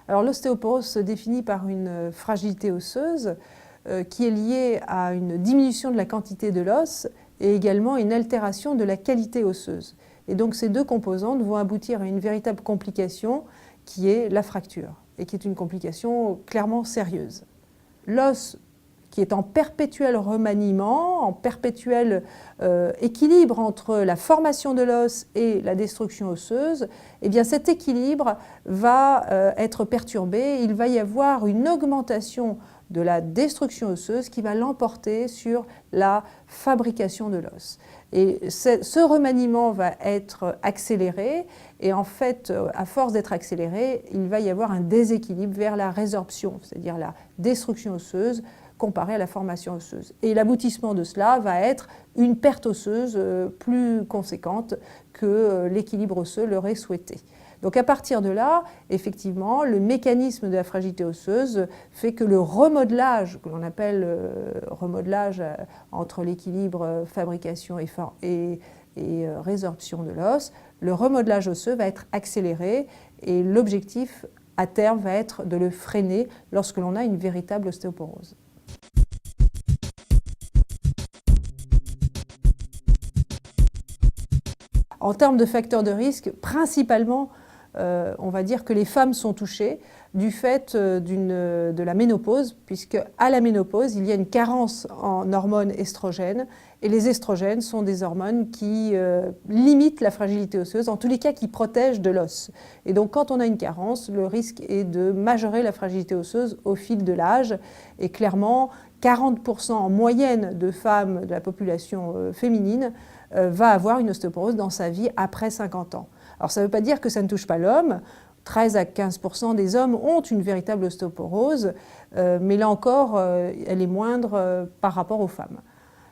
Alors l'ostéoporose se définit par une fragilité osseuse qui est liée à une diminution de la quantité de l'os et également une altération de la qualité osseuse. Et donc ces deux composantes vont aboutir à une véritable complication qui est la fracture et qui est une complication clairement sérieuse. L'os qui est en perpétuel remaniement, en perpétuel équilibre entre la formation de l'os et la destruction osseuse, eh bien cet équilibre va être perturbé, il va y avoir une augmentation de la destruction osseuse qui va l'emporter sur la fabrication de l'os. Et ce remaniement va être accéléré et en fait, à force d'être accéléré, il va y avoir un déséquilibre vers la résorption, c'est-à-dire la destruction osseuse comparée à la formation osseuse. Et l'aboutissement de cela va être une perte osseuse plus conséquente que l'équilibre osseux l'aurait souhaité. Donc à partir de là, effectivement, le mécanisme de la fragilité osseuse fait que le remodelage, que l'on appelle remodelage entre l'équilibre fabrication et résorption de l'os, le remodelage osseux va être accéléré et l'objectif à terme va être de le freiner lorsque l'on a une véritable ostéoporose. En termes de facteurs de risque, principalement, on va dire que les femmes sont touchées du fait de la ménopause, puisque à la ménopause, il y a une carence en hormones estrogènes, et les estrogènes sont des hormones qui limitent la fragilité osseuse, en tous les cas qui protègent de l'os. Et donc quand on a une carence, le risque est de majorer la fragilité osseuse au fil de l'âge, et clairement, 40% en moyenne de femmes de la population féminine va avoir une ostéoporose dans sa vie après 50 ans. Alors ça ne veut pas dire que ça ne touche pas l'homme. 13 à 15% des hommes ont une véritable ostéoporose, mais là encore, elle est moindre par rapport aux femmes.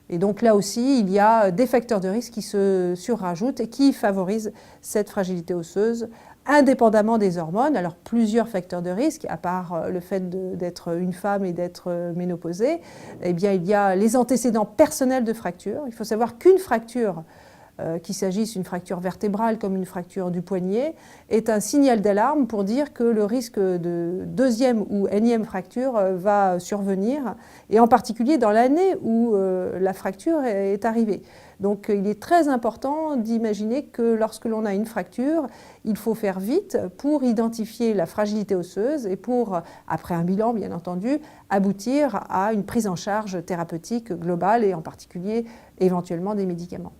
Et donc là aussi, il y a des facteurs de risque qui se surrajoutent et qui favorisent cette fragilité osseuse, indépendamment des hormones. Alors plusieurs facteurs de risque, à part le fait d'être une femme et d'être ménopausée, eh bien il y a les antécédents personnels de fracture. Il faut savoir qu'une fracture, qu'il s'agisse d'une fracture vertébrale comme une fracture du poignet, est un signal d'alarme pour dire que le risque de deuxième ou énième fracture va survenir, et en particulier dans l'année où la fracture est arrivée. Donc il est très important d'imaginer que lorsque l'on a une fracture, il faut faire vite pour identifier la fragilité osseuse et pour, après un bilan bien entendu, aboutir à une prise en charge thérapeutique globale et en particulier éventuellement des médicaments.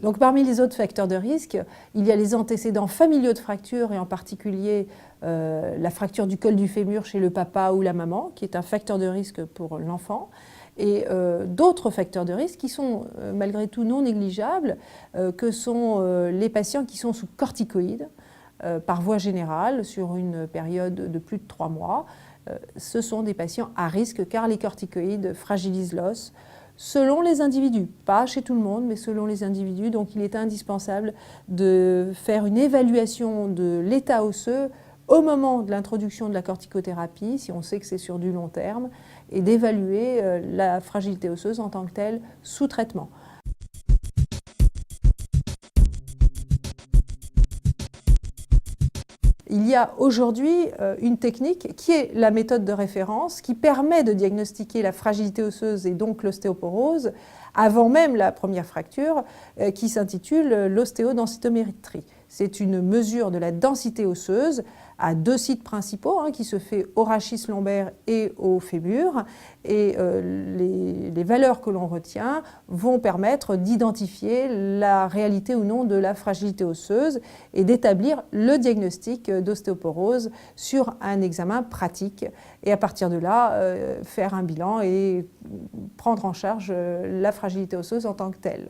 Donc parmi les autres facteurs de risque, il y a les antécédents familiaux de fracture et en particulier la fracture du col du fémur chez le papa ou la maman, qui est un facteur de risque pour l'enfant, et d'autres facteurs de risque qui sont malgré tout non négligeables, que sont les patients qui sont sous corticoïdes par voie générale sur une période de plus de 3 mois. Ce sont des patients à risque car les corticoïdes fragilisent l'os, selon les individus, pas chez tout le monde, mais selon les individus. Donc il est indispensable de faire une évaluation de l'état osseux au moment de l'introduction de la corticothérapie, si on sait que c'est sur du long terme, et d'évaluer la fragilité osseuse en tant que telle sous traitement. Il y a aujourd'hui une technique qui est la méthode de référence qui permet de diagnostiquer la fragilité osseuse et donc l'ostéoporose avant même la première fracture qui s'intitule l'ostéodensitométrie. C'est une mesure de la densité osseuse à 2 sites principaux qui se fait au rachis lombaire et au fémur. Et les valeurs que l'on retient vont permettre d'identifier la réalité ou non de la fragilité osseuse et d'établir le diagnostic d'ostéoporose sur un examen pratique. Et à partir de là, faire un bilan et prendre en charge la fragilité osseuse en tant que telle.